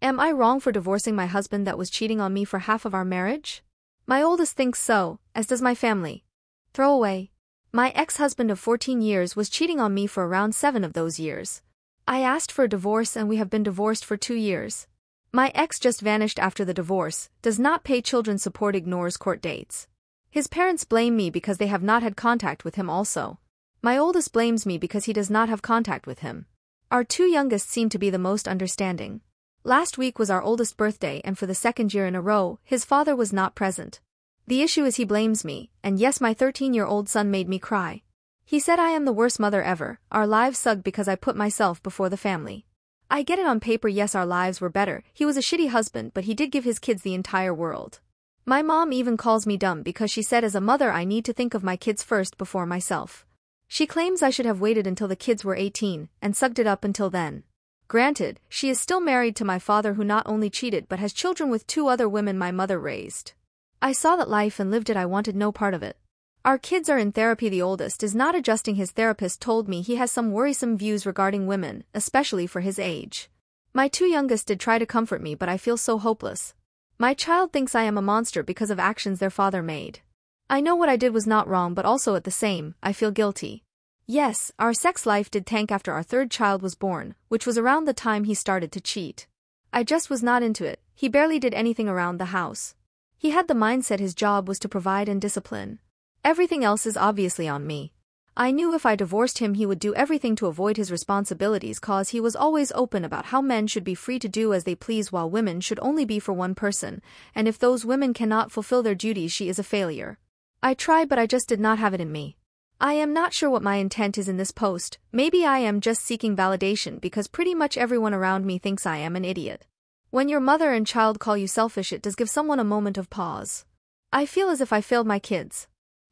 Am I wrong for divorcing my husband that was cheating on me for half of our marriage? My oldest thinks so, as does my family. Throw away. My ex-husband of 14 years was cheating on me for around 7 of those years. I asked for a divorce and we have been divorced for 2 years. My ex just vanished after the divorce, does not pay children's support, ignores court dates. His parents blame me because they have not had contact with him also. My oldest blames me because he does not have contact with him. Our 2 youngest seem to be the most understanding. Last week was our oldest birthday and for the 2nd year in a row, his father was not present. The issue is he blames me, and yes, my 13-year-old son made me cry. He said I am the worst mother ever, our lives sucked because I put myself before the family. I get it on paper, yes, our lives were better, he was a shitty husband but he did give his kids the entire world. My mom even calls me dumb because she said as a mother I need to think of my kids first before myself. She claims I should have waited until the kids were 18 and sucked it up until then. Granted, she is still married to my father who not only cheated but has children with 2 other women my mother raised. I saw that life and lived it, I wanted no part of it. Our kids are in therapy, the oldest is not adjusting, his therapist told me he has some worrisome views regarding women, especially for his age. My 2 youngest did try to comfort me but I feel so hopeless. My child thinks I am a monster because of actions their father made. I know what I did was not wrong but also at the same, I feel guilty. Yes, our sex life did tank after our 3rd child was born, which was around the time he started to cheat. I just was not into it, he barely did anything around the house. He had the mindset his job was to provide and discipline. Everything else is obviously on me. I knew if I divorced him he would do everything to avoid his responsibilities cause he was always open about how men should be free to do as they please while women should only be for one person, and if those women cannot fulfill their duties she is a failure. I tried but I just did not have it in me. I am not sure what my intent is in this post, maybe I am just seeking validation because pretty much everyone around me thinks I am an idiot. When your mother and child call you selfish it does give someone a moment of pause. I feel as if I failed my kids.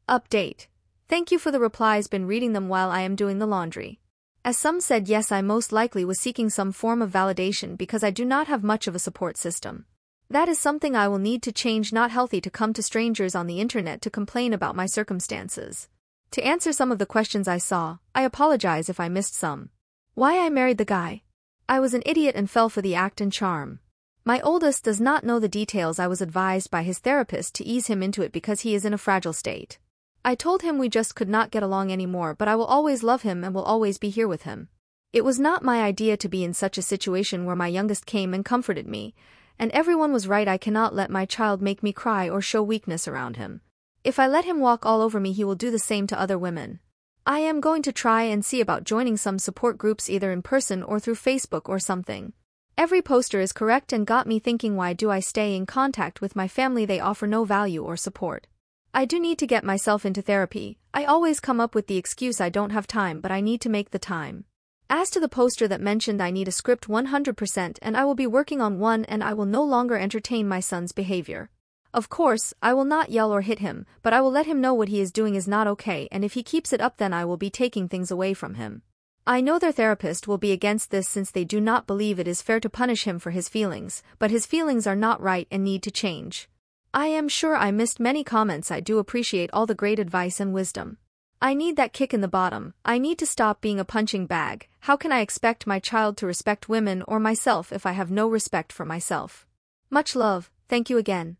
Update. Thank you for the replies, been reading them while I am doing the laundry. As some said, yes, I most likely was seeking some form of validation because I do not have much of a support system. That is something I will need to change, not healthy to come to strangers on the internet to complain about my circumstances. To answer some of the questions I saw, I apologize if I missed some. Why I married the guy? I was an idiot and fell for the act and charm. My oldest does not know the details. I was advised by his therapist to ease him into it because he is in a fragile state. I told him we just could not get along anymore but I will always love him and will always be here with him. It was not my idea to be in such a situation where my youngest came and comforted me, and everyone was right. I cannot let my child make me cry or show weakness around him. If I let him walk all over me he will do the same to other women. I am going to try and see about joining some support groups either in person or through Facebook or something. Every poster is correct and got me thinking, why do I stay in contact with my family? They offer no value or support. I do need to get myself into therapy. I always come up with the excuse I don't have time but I need to make the time. As to the poster that mentioned I need a script 100% and I will be working on one and I will no longer entertain my son's behavior. Of course, I will not yell or hit him, but I will let him know what he is doing is not okay and if he keeps it up then I will be taking things away from him. I know their therapist will be against this since they do not believe it is fair to punish him for his feelings, but his feelings are not right and need to change. I am sure I missed many comments. I do appreciate all the great advice and wisdom. I need that kick in the bottom. I need to stop being a punching bag. How can I expect my child to respect women or myself if I have no respect for myself? Much love, thank you again.